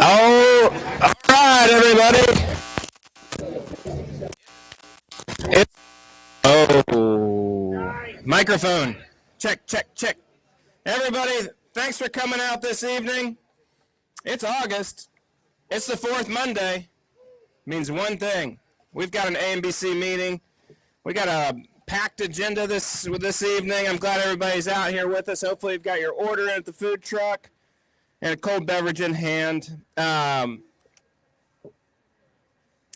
Oh, all right, everybody. It's microphone. Check, check, check. Everybody, thanks for coming out this evening. It's August. It's the fourth Monday. Means one thing. We've got an AMBC meeting. We got a packed agenda this evening. I'm glad everybody's out here with us. Hopefully, you've got your order in at the food truck and a cold beverage in hand. I'm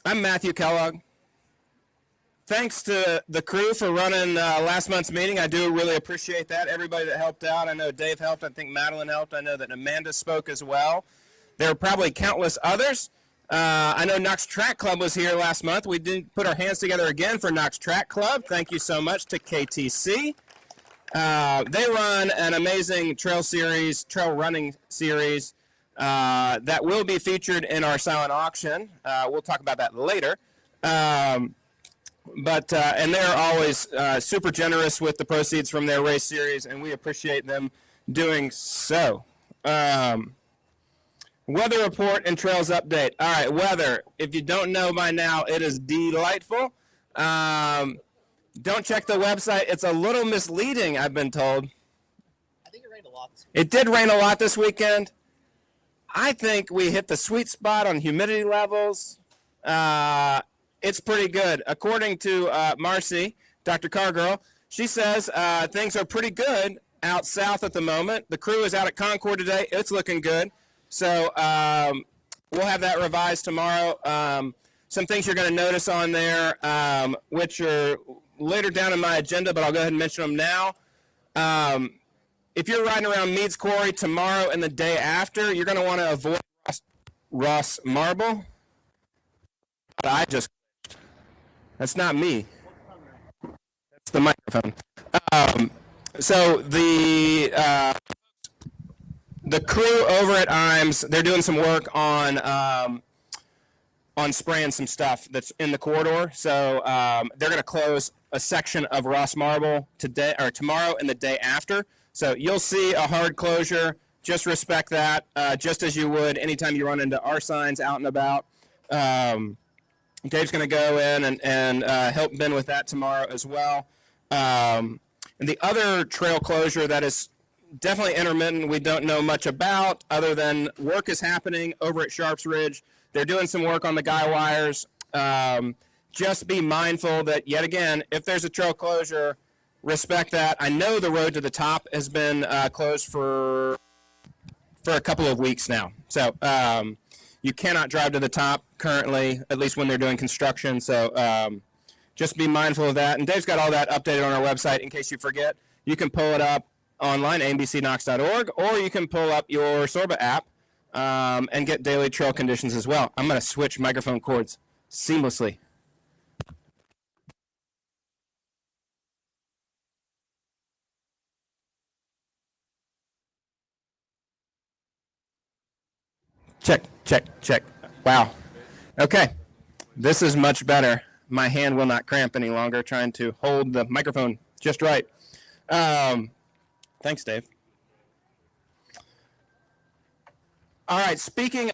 Matthew Kellogg. Thanks to the crew for running last month's meeting. I do really appreciate that. Everybody that helped out. I know Dave helped. I think Madeline helped. I know that Amanda spoke as well. There are probably countless others. I know Knox Track Club was here last month. We did put our hands together again for Knox Track Club. Thank you so much to KTC. They run an amazing trail running series that will be featured in our silent auction. We'll talk about that later. And they're always super generous with the proceeds from their race series, and we appreciate them doing so. Weather report and trails update. All right, weather. If you don't know by now, it is delightful. Don't check the website. It's a little misleading, I've been told. I think it rained a lot this weekend. It did rain a lot this weekend. I think we hit the sweet spot on humidity levels. It's pretty good. According to Marcy, Dr. Cargirl, she says things are pretty good out south at the moment. The crew is out at Concord today. It's looking good. So we'll have that revised tomorrow. Some things you're going to notice on there, which are later down in my agenda, but I'll go ahead and mention them now. If you're riding around Meads Quarry tomorrow and the day after, you're going to want to avoid Ross Marble. That's not me. That's the microphone. So the crew over at IMS, they're doing some work on spraying some stuff that's in the corridor. So they're going to close a section of Ross Marble today or tomorrow and the day after. So you'll see a hard closure. Just respect that, just as you would anytime you run into our signs out and about. Dave's going to go in and help Ben with that tomorrow as well. And the other trail closure that is definitely intermittent, we don't know much about other than work is happening over at Sharps Ridge. They're doing some work on the guy wires. Just be mindful that, yet again, if there's a trail closure, respect that. I know the road to the top has been closed for a couple of weeks now. So you cannot drive to the top currently, at least when they're doing construction. So just be mindful of that. And Dave's got all that updated on our website in case you forget. You can pull it up online, ambcnox.org, or you can pull up your Sorba app and get daily trail conditions as well. I'm going to switch microphone cords seamlessly. Check, check, check. Wow. Okay. This is much better. My hand will not cramp any longer trying to hold the microphone just right. Thanks, Dave. All right, speaking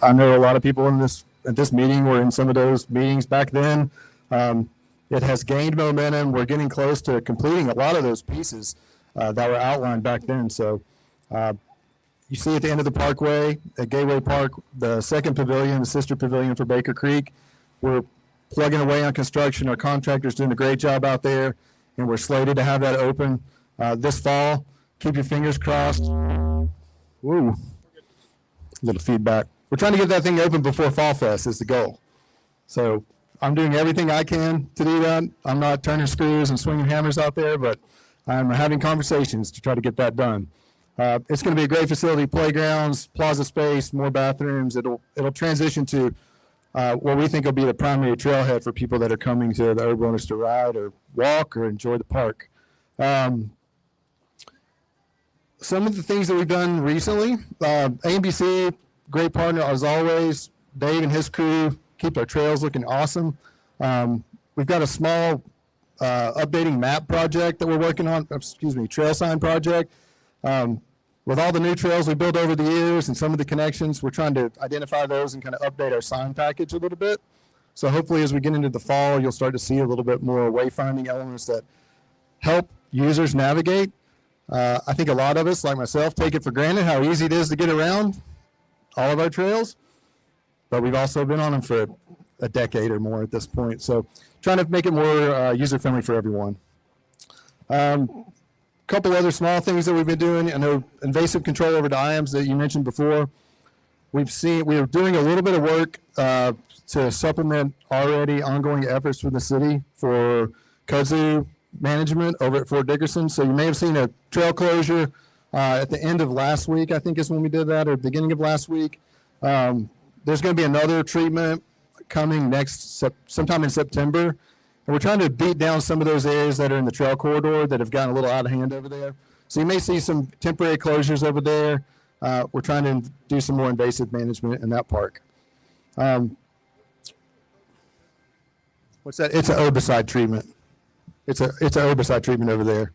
I know a lot of people at this meeting were in some of those meetings back then. It has gained momentum. We're getting close to completing a lot of those pieces that were outlined back then. So you see at the end of the parkway at Gateway Park, the second pavilion, the sister pavilion for Baker Creek. We're plugging away on construction. Our contractor's doing a great job out there, and we're slated to have that open this fall. Keep your fingers crossed. Woo. Little feedback. We're trying to get that thing open before Fall Fest is the goal. So I'm doing everything I can to do that. I'm not turning screws and swinging hammers out there, but I'm having conversations to try to get that done. It's going to be a great facility, playgrounds, plaza space, more bathrooms. It'll transition to what we think will be the primary trailhead for people that are coming to the Urban Wilderness to ride or walk or enjoy the park. Some of the things that we've done recently, A&BC, great partner as always. Dave and his crew keep our trails looking awesome. We've got a small updating map project that we're working on, trail sign project. With all the new trails we built over the years and some of the connections, we're trying to identify those and kind of update our sign package a little bit. So hopefully as we get into the fall, you'll start to see a little bit more wayfinding elements that help users navigate. I think a lot of us, like myself, take it for granted how easy it is to get around all of our trails, but we've also been on them for a decade or more at this point. So trying to make it more user-friendly for everyone. Couple other small things that we've been doing. I know invasive control over diams that you mentioned before. We are doing a little bit of work to supplement already ongoing efforts from the city for kudzu management over at Fort Dickerson. So you may have seen a trail closure at the end of last week, I think is when we did that, or beginning of last week. There's going to be another treatment coming sometime in September. And we're trying to beat down some of those areas that are in the trail corridor that have gotten a little out of hand over there. So you may see some temporary closures over there. We're trying to do some more invasive management in that park. What's that? It's an herbicide treatment. It's an herbicide treatment over there.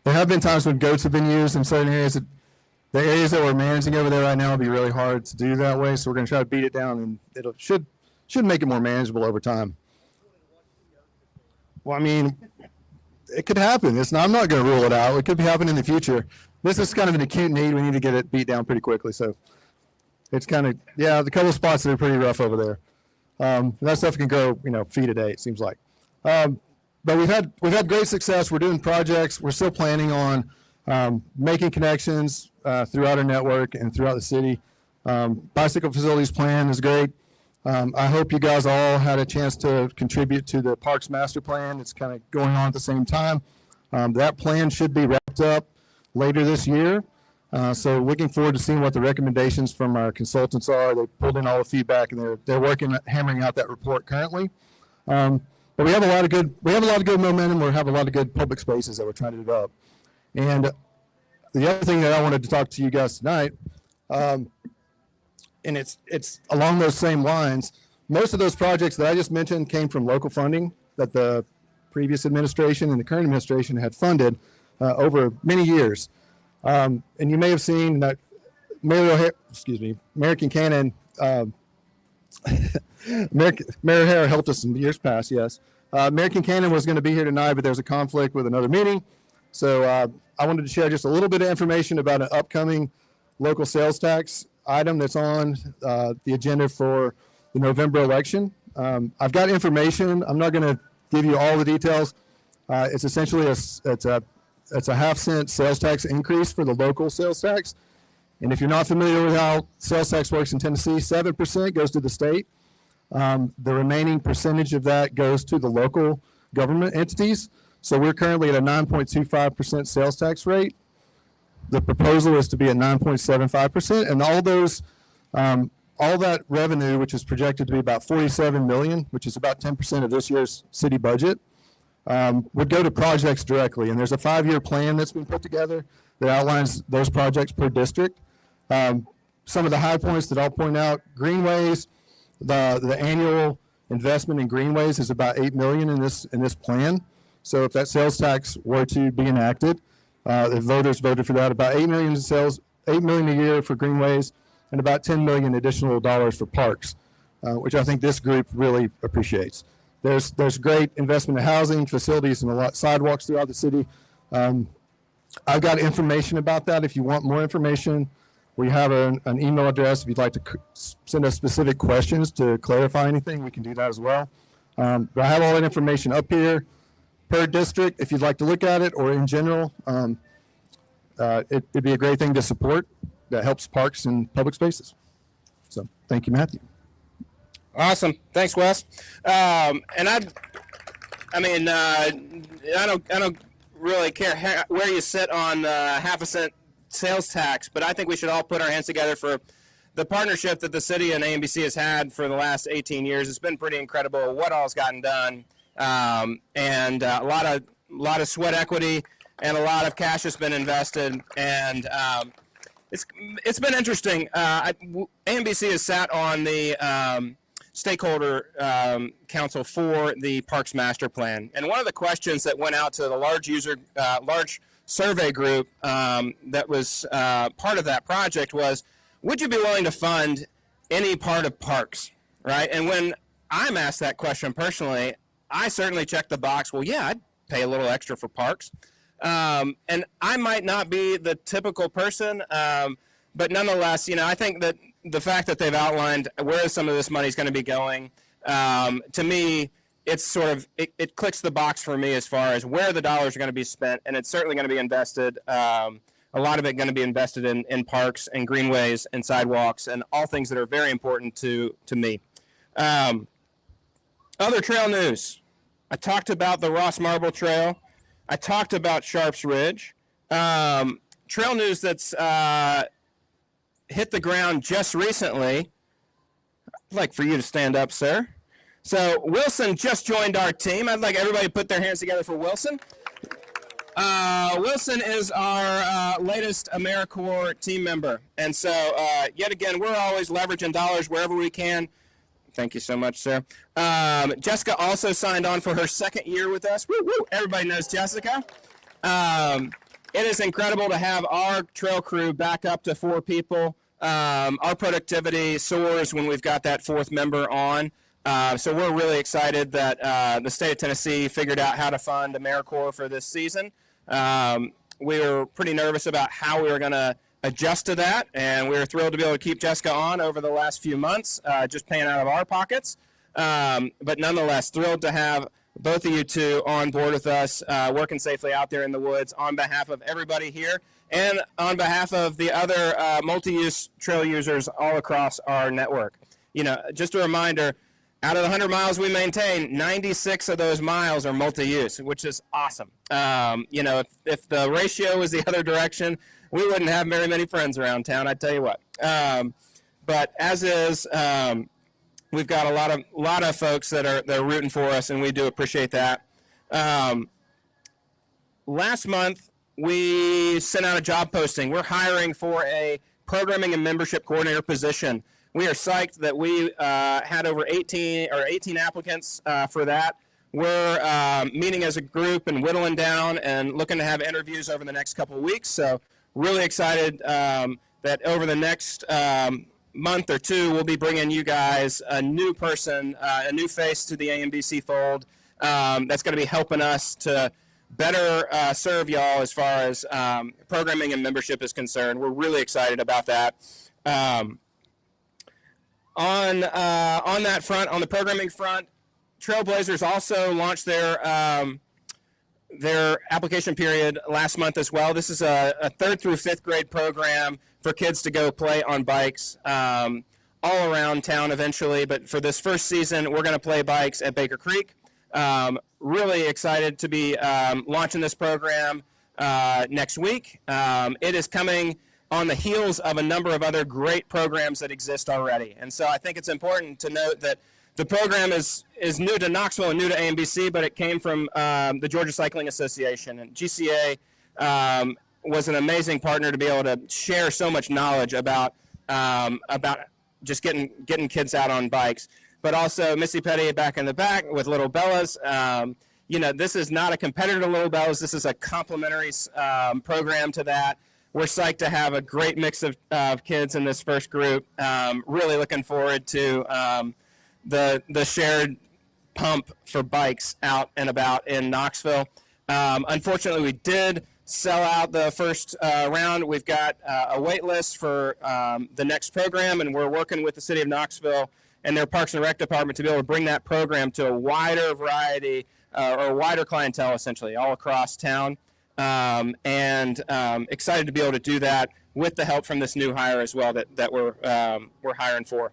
There have been times when goats have been used in certain areas. The areas that we're managing over there right now will be really hard to do that way. So we're going to try to beat it down, and it should make it more manageable over time. Well, I mean, it could happen. I'm not going to rule it out. It could happen in the future. This is kind of an acute need. We need to get it beat down pretty quickly. So it's kind of, the couple of spots that are pretty rough over there. That stuff can grow, feet a day, it seems like. But we've had great success. We're doing projects. We're still planning on making connections throughout our network and throughout the city. Bicycle facilities plan is great. I hope you guys all had a chance to contribute to the Parks Master Plan. It's kind of going on at the same time. That plan should be wrapped up later this year. So looking forward to seeing what the recommendations from our consultants are. They pulled in all the feedback, and they're working at hammering out that report currently. But we have a lot of good momentum. We have a lot of good public spaces that we're trying to develop. And the other thing that I wanted to talk to you guys tonight, and it's along those same lines. Most of those projects that I just mentioned came from local funding that the previous administration and the current administration had funded over many years. And you may have seen that Mayor Kincannon, Mayor O'Hara helped us in years past, yes. Mayor Kincannon was going to be here tonight, but there's a conflict with another meeting. So I wanted to share just a little bit of information about an upcoming local sales tax item that's on the agenda for the November election. I've got information. I'm not going to give you all the details. It's essentially it's a half-cent sales tax increase for the local sales tax. And if you're not familiar with how sales tax works in Tennessee, 7% goes to the state. The remaining percentage of that goes to the local government entities. So we're currently at a 9.25% sales tax rate. The proposal is to be at 9.75%, and all that revenue, which is projected to be about $47 million, which is about 10% of this year's city budget, would go to projects directly. And there's a 5-year plan that's been put together that outlines those projects per district. Some of the high points that I'll point out: greenways. The annual investment in greenways is about $8 million in this plan. So if that sales tax were to be enacted, the voters voted for that, about $8 million in sales, $8 million a year for greenways, and about $10 million additional dollars for parks, which I think this group really appreciates. There's great investment in housing, facilities, and a lot sidewalks throughout the city. I've got information about that. If you want more information, we have an email address. If you'd like to send us specific questions to clarify anything, we can do that as well. But I have all that information up here per district if you'd like to look at it, or in general. It'd be a great thing to support that helps parks and public spaces. So thank you, Matthew. Awesome. Thanks, Wes. And I don't really care where you sit on half a cent sales tax, but I think we should all put our hands together for the partnership that the city and AMBC has had for the last 18 years. It's been pretty incredible what all's gotten done, and a lot of sweat equity and a lot of cash has been invested, and it's been interesting. AMBC has sat on the stakeholder council for the Parks Master Plan, and one of the questions that went out to the large survey group that was part of that project was, would you be willing to fund any part of parks, right? And when I'm asked that question personally, I certainly check the box. Well, yeah, I'd pay a little extra for parks. And I might not be the typical person, but nonetheless, I think that the fact that they've outlined where some of this money is going to be going, to me, it's sort of, it clicks the box for me as far as where the dollars are going to be spent, and it's certainly going to be invested, a lot of it going to be invested in parks and greenways and sidewalks and all things that are very important to me. Other trail news. I talked about the Ross Marble Trail. I talked about Sharps Ridge. Trail news that's hit the ground just recently. I'd like for you to stand up, sir. So Wilson just joined our team. I'd like everybody to put their hands together for Wilson. Wilson is our latest AmeriCorps team member. And so, yet again, we're always leveraging dollars wherever we can. Thank you so much, sir. Jessica also signed on for her second year with us. Woo, woo. Everybody knows Jessica. It is incredible to have our trail crew back up to 4 people. Our productivity soars when we've got that 4th member on. So we're really excited that the state of Tennessee figured out how to fund AmeriCorps for this season. We were pretty nervous about how we were going to adjust to that, and we were thrilled to be able to keep Jessica on over the last few months, just paying out of our pockets. But nonetheless, thrilled to have both of you two on board with us, working safely out there in the woods on behalf of everybody here and on behalf of the other multi-use trail users all across our network. Just a reminder, out of the 100 miles we maintain, 96 of those miles are multi-use, which is awesome. If the ratio was the other direction, we wouldn't have very many friends around town, I tell you what. But as is, we've got a lot of folks that are rooting for us, and we do appreciate that. Last month, we sent out a job posting. We're hiring for a programming and membership coordinator position. We are psyched that we had over 18 applicants for that. We're meeting as a group and whittling down and looking to have interviews over the next couple of weeks. So really excited that over the next month or two, we'll be bringing you guys a new person, a new face to the AMBC fold that's going to be helping us to better serve y'all as far as programming and membership is concerned. We're really excited about that. On that front, on the programming front, Trailblazers also launched their application period last month as well. This is a 3rd through 5th grade program for kids to go play on bikes all around town eventually. But for this first season, we're going to play bikes at Baker Creek. Really excited to be launching this program next week. It is coming on the heels of a number of other great programs that exist already. And so I think it's important to note that the program is new to Knoxville and new to AMBC, but it came from the Georgia Cycling Association. And GCA was an amazing partner to be able to share so much knowledge about just getting kids out on bikes. But also Missy Petty back in the back with Little Bellas. This is not a competitor to Little Bellas. This is a complementary program to that. we're psyched to have a great mix of kids in this first group. Really looking forward to the shared pump for bikes out and about in Knoxville. Unfortunately, we did sell out the first round. We've got a wait list for the next program, and we're working with the city of Knoxville and their Parks and Rec department to be able to bring that program to a wider variety or a wider clientele, essentially, all across town. And excited to be able to do that with the help from this new hire as well that we're hiring for.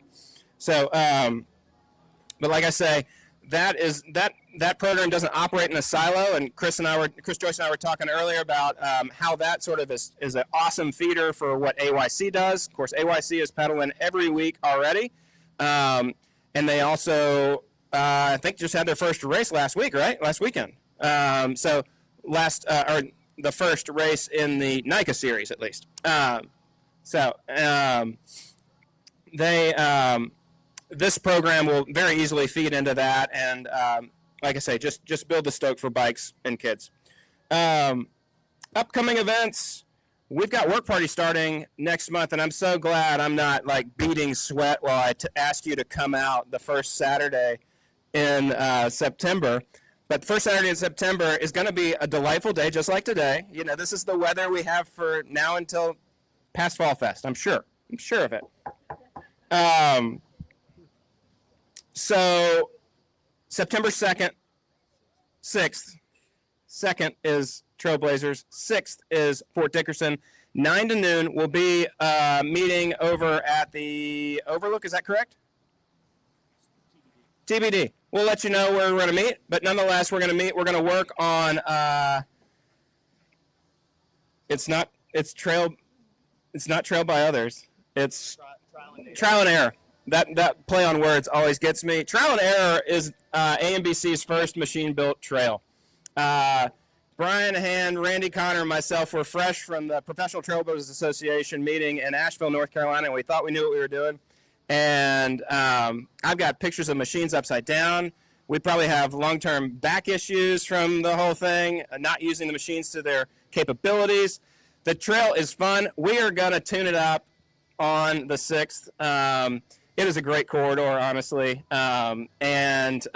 So, but like I say, that program doesn't operate in a silo, and Chris Joyce and I were talking earlier about how that sort of is an awesome feeder for what AYC does. Of course, AYC is pedaling every week already, and they also I think just had their first race last weekend. So or the first race in the NICA series at least. This program will very easily feed into that, and like I say, just build the stoke for bikes and kids. Upcoming events, we've got Work Party starting next month, and I'm so glad I'm not like beating sweat while I ask you to come out the first Saturday in September. But the first Saturday in September is going to be a delightful day, just like today. You know, this is the weather we have for now until past Fall Fest. I'm sure of it. So September 2nd, 6th. 2nd is Trailblazers. 6th is Fort Dickerson. 9 to noon will be meeting over at the Overlook. Is that correct? TBD. We'll let you know where we're going to meet, but nonetheless, we're going to meet. We're going to work on. It's not trail by others. It's trial and error. That play on words always gets me. Trial and error is AMBC's first machine-built trail. Brian Hand, Randy Connor, and myself were fresh from the Professional Trailblazers Association meeting in Asheville, North Carolina, and we thought we knew what we were doing. And I've got pictures of machines upside down. We probably have long-term back issues from the whole thing, not using the machines to their capabilities. The trail is fun. We are going to tune it up on the 6th. It is a great corridor, honestly. Since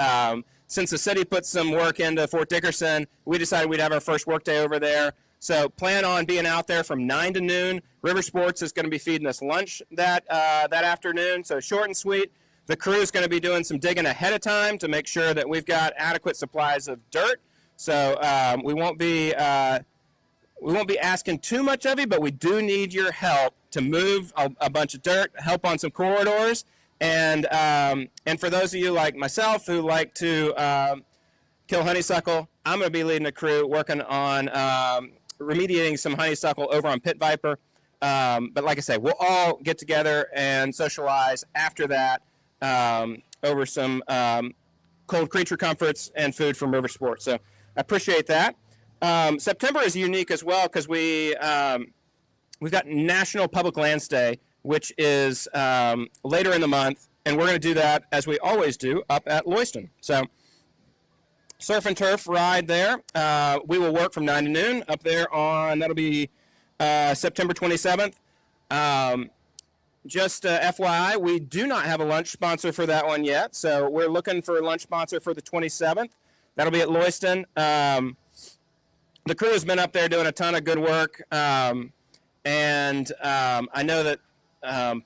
the city put some work into Fort Dickerson, we decided we'd have our first work day over there. So plan on being out there from 9 to noon. River Sports is going to be feeding us lunch that afternoon, so short and sweet. The crew is going to be doing some digging ahead of time to make sure that we've got adequate supplies of dirt. So we won't be asking too much of you, but we do need your help to move a bunch of dirt, help on some corridors, and for those of you like myself who like to kill honeysuckle, I'm going to be leading a crew working on remediating some honeysuckle over on Pit Viper. But like I say, we'll all get together and socialize after that over some cold creature comforts and food from River Sports. So I appreciate that. September is unique as well because we've got National Public Lands Day, which is later in the month, and we're going to do that, as we always do, up at Lewiston. So surf and turf ride there. We will work from 9 to noon up there that'll be September 27th. Just FYI, we do not have a lunch sponsor for that one yet, so we're looking for a lunch sponsor for the 27th. That'll be at Lewiston. The crew has been up there doing a ton of good work, and I know that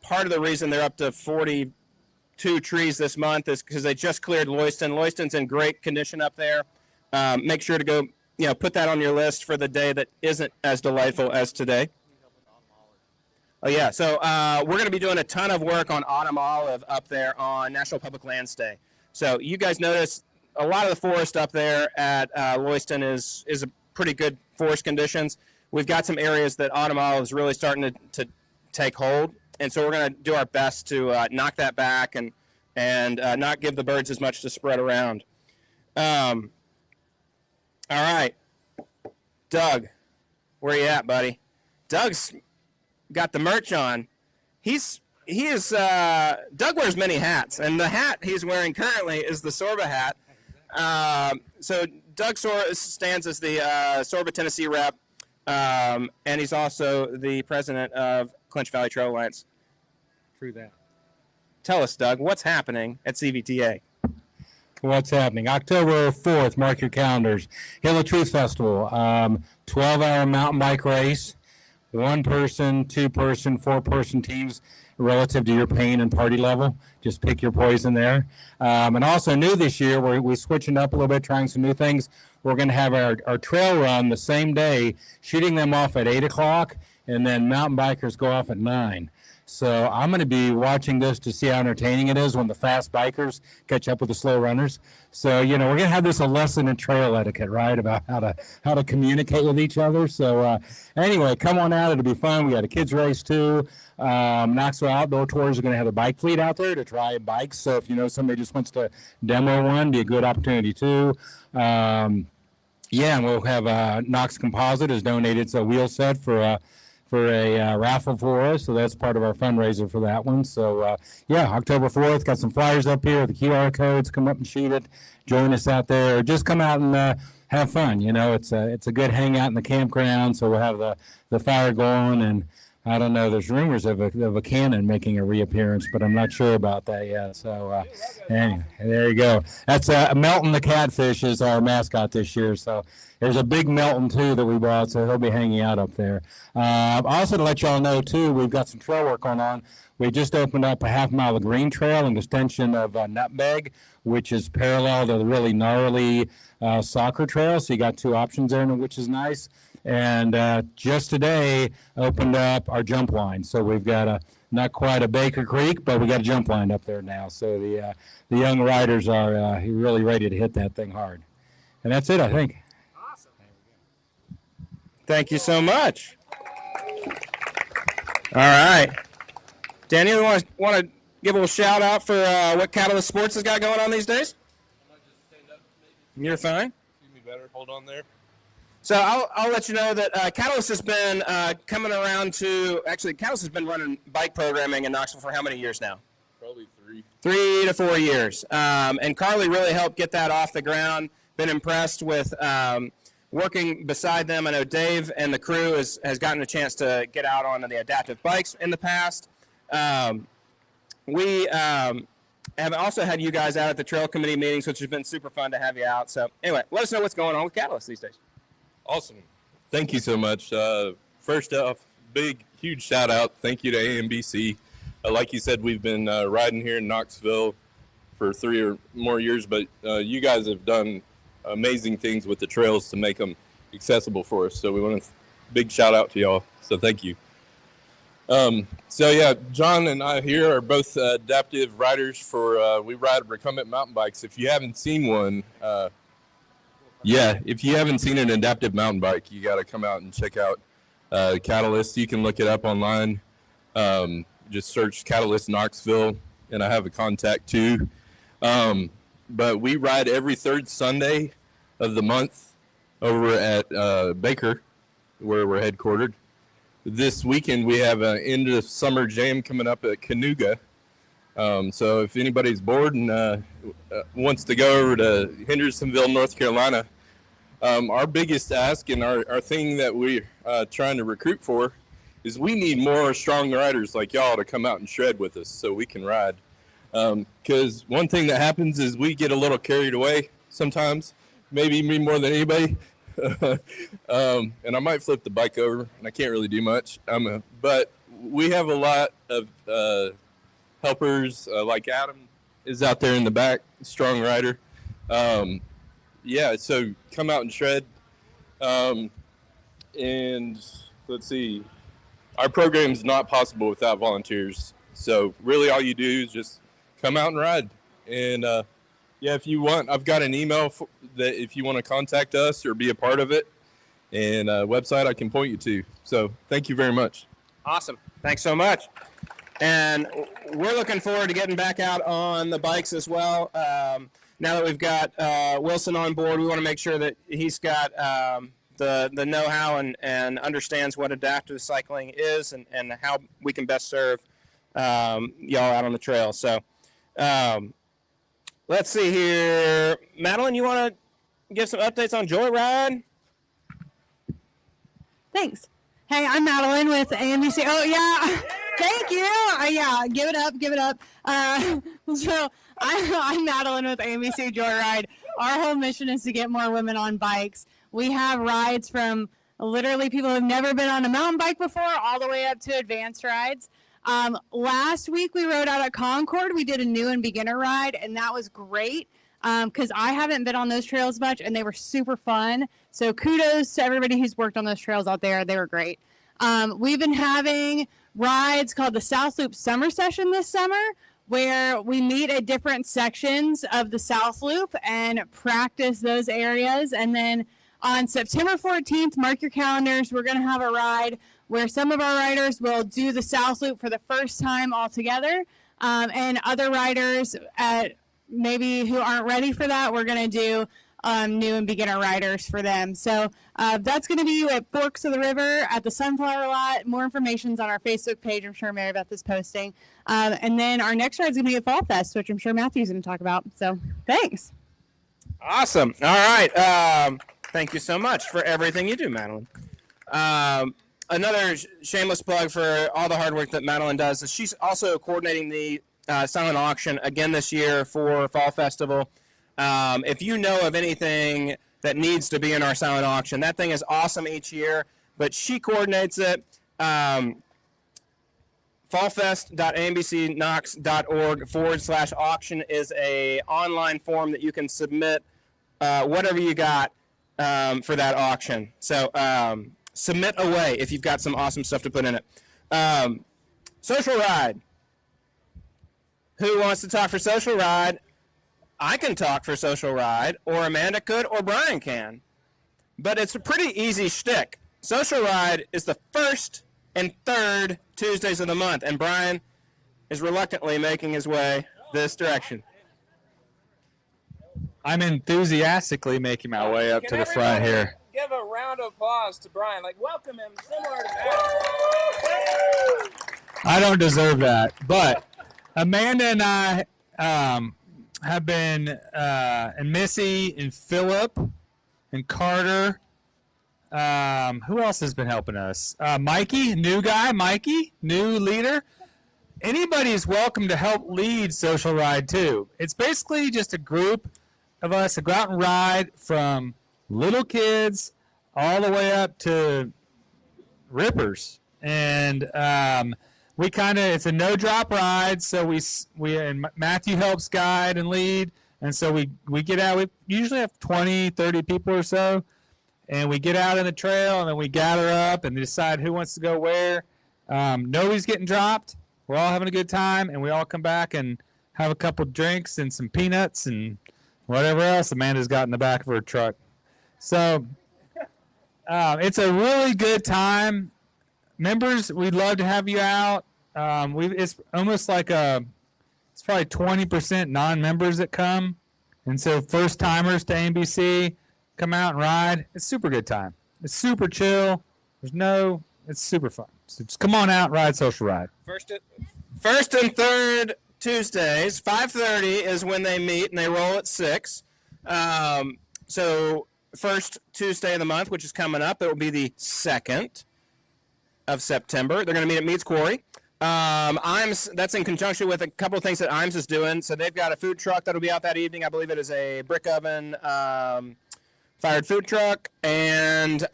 part of the reason they're up to 42 trees this month is because they just cleared Lewiston. Lewiston's in great condition up there. Make sure to go, put that on your list for the day that isn't as delightful as today. Oh, yeah. So we're going to be doing a ton of work on autumn olive up there on National Public Lands Day. So you guys notice a lot of the forest up there at Lewiston is a pretty good forest conditions. We've got some areas that autumn olive is really starting to take hold. And so we're going to do our best to knock that back and not give the birds as much to spread around. All right. Doug, where you at, buddy? Doug's got the merch on. Doug wears many hats, and the hat he's wearing currently is the Sorba hat. So Doug stands as the Sorba Tennessee rep. and he's also the president of Clinch Valley Trail Alliance. True that. Tell us, Doug, what's happening at CVTA? What's happening? October 4th, mark your calendars. Hill of Truth Festival, 12-hour mountain bike race, 1-person, 2-person, 4-person teams relative to your pain and party level. Just pick your poison there. And also new this year, we're switching up a little bit, trying some new things. We're going to have our trail run the same day, shooting them off at 8 o'clock, and then mountain bikers go off at 9. So I'm going to be watching this to see how entertaining it is when the fast bikers catch up with the slow runners. So, we're going to have this a lesson in trail etiquette, right, about how to communicate with each other. So anyway, come on out. It'll be fun. We got a kids race too. Knoxville Outdoor Tours are going to have a bike fleet out there to try bikes. So if somebody just wants to demo one, be a good opportunity too. And we'll have Knox Composite has donated a wheel set for a raffle for us, so that's part of our fundraiser for that one. So October 4th, got some flyers up here, the QR codes. Come up and shoot it, join us out there, or just come out and have fun. It's a good hangout in the campground. So we'll have the fire going, and I don't know, there's rumors of a cannon making a reappearance, but I'm not sure about that yet. So anyway, there you go. That's Melton the catfish is our mascot this year. So there's a big Melton too that we bought, so he'll be hanging out up there. Also to let y'all know too, we've got some trail work going on. We just opened up a half-mile of green trail, an extension of Nutmeg, which is parallel to the really gnarly soccer trail. So you got 2 options there, which is nice. And just today opened up our jump line. So we've got not quite a Baker Creek, but we got a jump line up there now. So the young riders are really ready to hit that thing hard. And that's it, I think. Awesome. Thank you so much. All right. Daniel, you want to give a little shout out for what Catalyst Sports has got going on these days? I might just stand up, maybe. You're fine. See me better. Hold on there. So I'll let you know that Catalyst has been coming around to, actually Catalyst has been running bike programming in Knoxville for how many years now? Probably 3. 3 to 4 years. And Carly really helped get that off the ground. Been impressed with working beside them. I know Dave and the crew has gotten a chance to get out on the adaptive bikes in the past. We have also had you guys out at the trail committee meetings, which has been super fun to have you out. So anyway, let us know what's going on with Catalyst these days. Awesome. Thank you so much. First off, huge shout out. Thank you to AMBC. Like you said, we've been riding here in Knoxville for 3 or more years, but you guys have done amazing things with the trails to make them accessible for us. So we want to big shout out to y'all. So thank you. John and I here are both adaptive riders for we ride recumbent mountain bikes. If you haven't seen one, if you haven't seen an adaptive mountain bike, you got to come out and check out Catalyst. You can look it up online. Just search Catalyst Knoxville, and I have a contact too. But we ride every 3rd Sunday of the month over at Baker, where we're headquartered. This weekend we have an end of summer jam coming up at Canoga. So if anybody's bored and wants to go over to Hendersonville, North Carolina, our biggest ask and our thing that we're trying to recruit for is we need more strong riders like y'all to come out and shred with us so we can ride. Because one thing that happens is we get a little carried away sometimes, maybe me more than anybody. And I might flip the bike over, and I can't really do much. But we have a lot of helpers, like Adam is out there in the back, strong rider. So come out and shred. And let's see, our program's not possible without volunteers. So really all you do is just come out and ride. And if you want, I've got an email that if you want to contact us or be a part of it, and a website I can point you to. So thank you very much. Awesome. Thanks so much. And we're looking forward to getting back out on the bikes as well. Now that we've got Wilson on board, we want to make sure that he's got the know-how and understands what adaptive cycling is and how we can best serve y'all out on the trail. So let's see here. Madeline, you want to give some updates on Joyride? Thanks. Hey, I'm Madeline with AMBC. Oh, yeah. Thank you. Yeah, give it up, give it up. So I'm Madeline with AMBC Joyride. Our whole mission is to get more women on bikes. We have rides from literally people who've never been on a mountain bike before all the way up to advanced rides. Last week we rode out at Concord. We did a new and beginner ride, and that was great because I haven't been on those trails much, and they were super fun. So kudos to everybody who's worked on those trails out there. They were great. We've been having rides called the South Loop Summer Session this summer, where we meet at different sections of the South Loop and practice those areas. And then on September 14th, mark your calendars, we're going to have a ride where some of our riders will do the South Loop for the first time all together. And other riders maybe who aren't ready for that, we're going to do new and beginner riders for them. So that's going to be at Forks of the River at the Sunflower Lot. More information's on our Facebook page. I'm sure Mary Beth is posting. And then our next ride is going to be at Fall Fest, which I'm sure Matthew's going to talk about. So thanks. Awesome. All right. Thank you so much for everything you do, Madeline. Another shameless plug for all the hard work that Madeline does is she's also coordinating the silent auction again this year for Fall Festival. If you know of anything that needs to be in our silent auction, that thing is awesome each year, but she coordinates it. fallfest.ambcnox.org/auction is a online form that you can submit whatever you got for that auction. So submit away if you've got some awesome stuff to put in it. Social Ride. Who wants to talk for Social Ride? I can talk for Social Ride, or Amanda could, or Brian can. But it's a pretty easy shtick. Social Ride is the first and third Tuesdays of the month, and Brian is reluctantly making his way this direction. I'm enthusiastically making my way up to the front here. Give a round of applause to Brian. Like, welcome him similar to that. I don't deserve that, but Amanda and I have been, and Missy and Philip and Carter. Who else has been helping us? Mikey, new guy, Mikey, new leader. Anybody's welcome to help lead Social Ride too. It's basically just a group of us that go out and ride from little kids all the way up to rippers. And we kind of, it's a no drop ride. So we and Matthew helps guide and lead. And so we get out, we usually have 20, 30 people or so. And we get out in the trail and then we gather up and decide who wants to go where. Nobody's getting dropped. We're all having a good time. And we all come back and have a couple drinks and some peanuts and whatever else Amanda's got in the back of her truck. So it's a really good time. Members, we'd love to have you out. It's almost like it's probably 20% non-members that come. And so first timers to AMBC come out and ride. It's super good time. It's super chill. It's super fun. So just come on out and ride Social Ride. First and third Tuesdays, 5:30 is when they meet, and they roll at 6. So first Tuesday of the month, which is coming up, it will be the 2nd of September. They're going to meet at Meats Quarry. That's in conjunction with a couple of things that IMS is doing. So they've got a food truck that'll be out that evening. I believe it is a brick oven fired food truck. And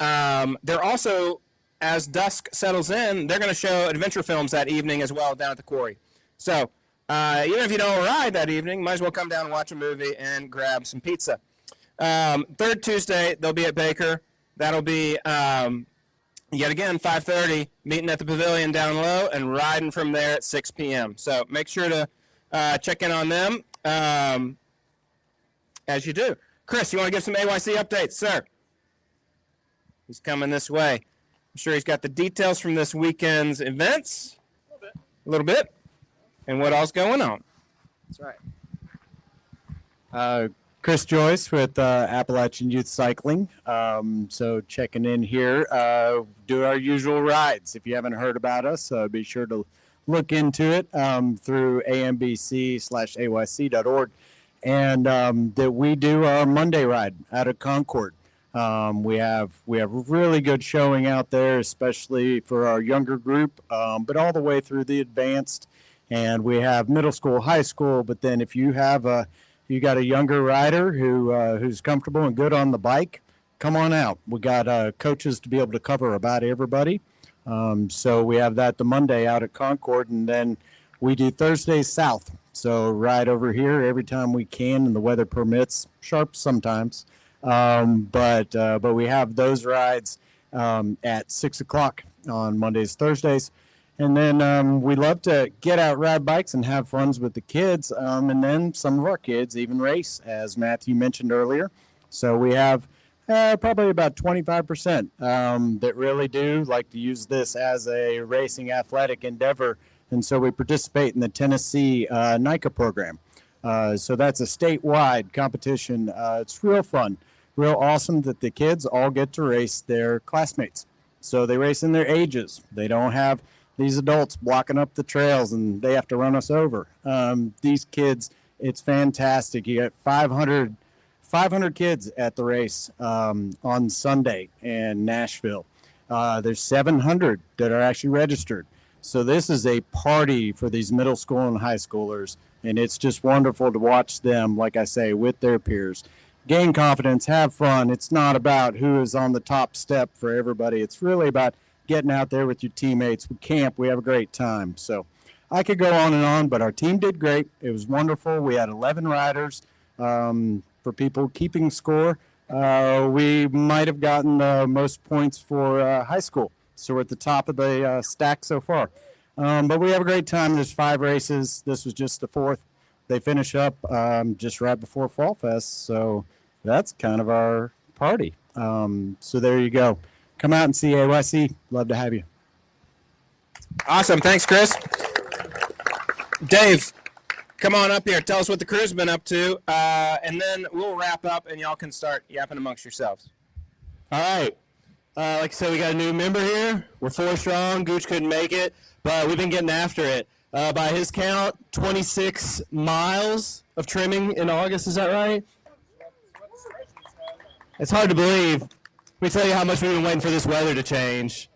they're also, as dusk settles in, they're going to show adventure films that evening as well down at the quarry. So even if you don't ride that evening, might as well come down and watch a movie and grab some pizza. Third Tuesday, they'll be at Baker. That'll be, yet again, 5:30, meeting at the pavilion down low and riding from there at 6 p.m. So make sure to check in on them as you do. Chris, you want to give some AYC updates, sir? He's coming this way. I'm sure he's got the details from this weekend's events. A little bit. And what all's going on. That's right. Chris Joyce with Appalachian Youth Cycling. So checking in here, do our usual rides. If you haven't heard about us, be sure to look into it through ambc/ayc.org. And that we do our Monday ride out of Concord. We have really good showing out there, especially for our younger group, but all the way through the advanced. And we have middle school, high school. But then if you got a younger rider who's comfortable and good on the bike, come on out. We got coaches to be able to cover about everybody. So we have that the Monday out at Concord, and then we do Thursdays south. So ride over here every time we can, and the weather permits. Sharp sometimes, but we have those rides at 6 o'clock on Mondays, Thursdays, and then we love to get out, ride bikes, and have fun with the kids. And then some of our kids even race, as Matthew mentioned earlier. So we have probably about 25% that really do like to use this as a racing athletic endeavor. And so we participate in the Tennessee NICA program. So that's a statewide competition. It's real fun, real awesome that the kids all get to race their classmates. So they race in their ages. They don't have these adults blocking up the trails and they have to run us over. These kids, it's fantastic. You get 500 kids at the race on Sunday in Nashville. There's 700 that are actually registered. So this is a party for these middle school and high schoolers, and it's just wonderful to watch them, like I say, with their peers. Gain confidence, have fun. It's not about who is on the top step for everybody. It's really about getting out there with your teammates. We camp, we have a great time. So I could go on, but our team did great. It was wonderful. We had 11 riders. For people keeping score, we might have gotten the most points for high school. So we're at the top of the stack so far. But we have a great time. There's 5 races. This was just the 4th. They finish up just right before Fall Fest. So that's kind of our party. So there you go. Come out and see AYC. Love to have you. Awesome. Thanks, Chris. Dave, come on up here. Tell us what the crew's been up to. And then we'll wrap up and y'all can start yapping amongst yourselves. All right. Like I said, we got a new member here. We're 4 strong. Gooch couldn't make it, but we've been getting after it. By his count, 26 miles of trimming in August. Is that right? It's hard to believe. Let me tell you how much we've been waiting for this weather to change.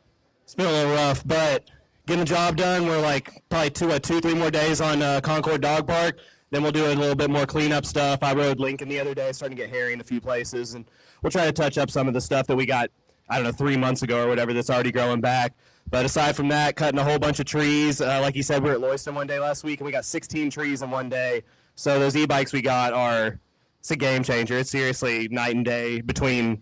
It's been a little rough, but getting the job done. We're like probably 2-3 more days on Concord Dog Park. Then we'll do a little bit more cleanup stuff. I rode Lincoln the other day, starting to get hairy in a few places, and we'll try to touch up some of the stuff that we got, 3 months ago or whatever, that's already growing back. But aside from that, cutting a whole bunch of trees. Like you said, we were at Lewiston one day last week, and we got 16 trees in one day. So those e-bikes we got it's a game changer. It's seriously night and day between,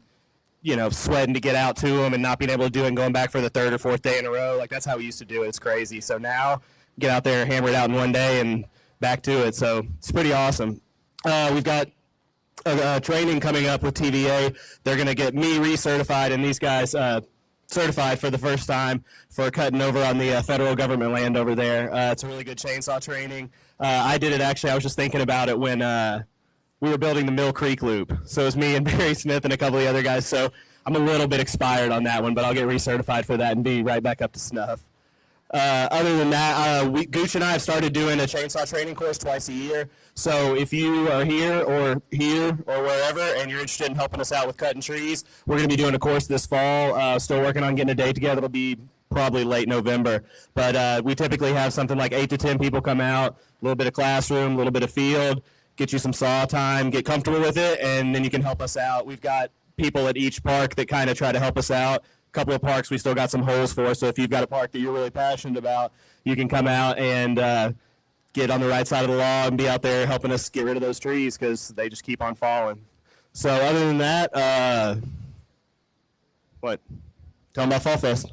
sweating to get out to them and not being able to do it and going back for the 3rd or 4th day in a row. Like, that's how we used to do it. It's crazy. So now, get out there, hammer it out in one day, and back to it. So it's pretty awesome. We've got training coming up with TVA. They're going to get me recertified and these guys certified for the first time for cutting over on the federal government land over there. It's a really good chainsaw training. I did it actually. I was just thinking about it when we were building the Mill Creek Loop. So it was me and Barry Smith and a couple of the other guys. So I'm a little bit expired on that one, but I'll get recertified for that and be right back up to snuff. Other than that, Gooch and I have started doing a chainsaw training course twice a year. So if you are here or wherever and you're interested in helping us out with cutting trees, we're going to be doing a course this fall. Still working on getting a date together. It'll be probably late November. But we typically have something like 8 to 10 people come out, a little bit of classroom, a little bit of field, get you some saw time, get comfortable with it, and then you can help us out. We've got people at each park that kind of try to help us out. Couple of parks we still got some holes for, so if you've got a park that you're really passionate about, you can come out and get on the right side of the law and be out there helping us get rid of those trees because they just keep on falling. So other than that, what? Tell them about Fall Fest.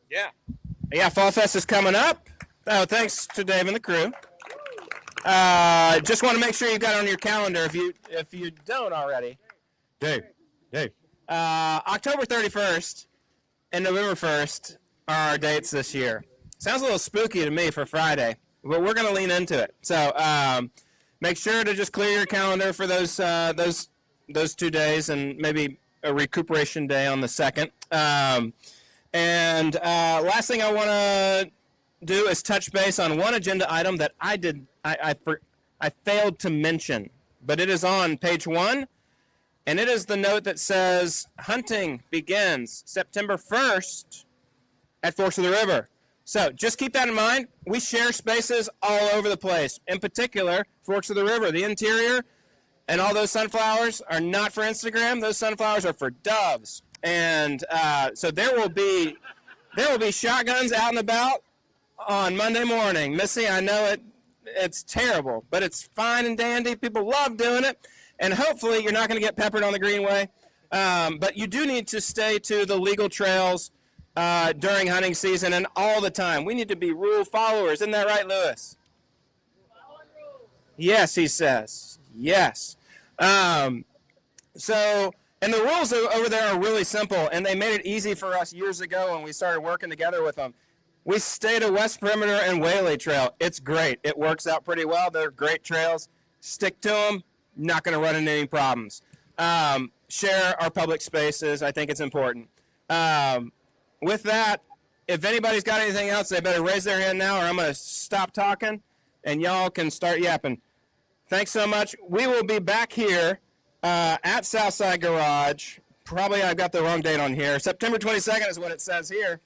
Yeah, Fall Fest is coming up. Oh, thanks to Dave and the crew. Just want to make sure you've got it on your calendar if you don't already. Dave. October 31st and November 1st are our dates this year. Sounds a little spooky to me for Friday, but we're going to lean into it. So make sure to just clear your calendar for those 2 days and maybe a recuperation day on the 2nd. And last thing I want to do is touch base on one agenda item that I failed to mention, but it is on page 1. And it is the note that says hunting begins September 1st at Forks of the River. So just keep that in mind. We share spaces all over the place. In particular, Forks of the River, the interior, and all those sunflowers are not for Instagram. Those sunflowers are for doves. And so there will be shotguns out and about on Monday morning. Missy, I know it's terrible, but it's fine and dandy. People love doing it. And hopefully you're not going to get peppered on the greenway. But you do need to stay to the legal trails during hunting season and all the time. We need to be rule followers. Isn't that right, Lewis? Yes, he says. Yes. And the rules over there are really simple, and they made it easy for us years ago when we started working together with them. We stay to West Perimeter and Whaley Trail. It's great. It works out pretty well. They're great trails. Stick to them. Not going to run into any problems. Share our public spaces. I think it's important. With that, if anybody's got anything else, they better raise their hand now, or I'm going to stop talking, and y'all can start yapping. Thanks so much. We will be back here at Southside Garage. Probably I've got the wrong date on here. September 22nd is what it says here.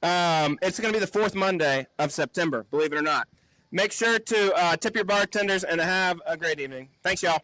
It's going to be the fourth Monday of September, believe it or not. Make sure to tip your bartenders and have a great evening. Thanks, y'all.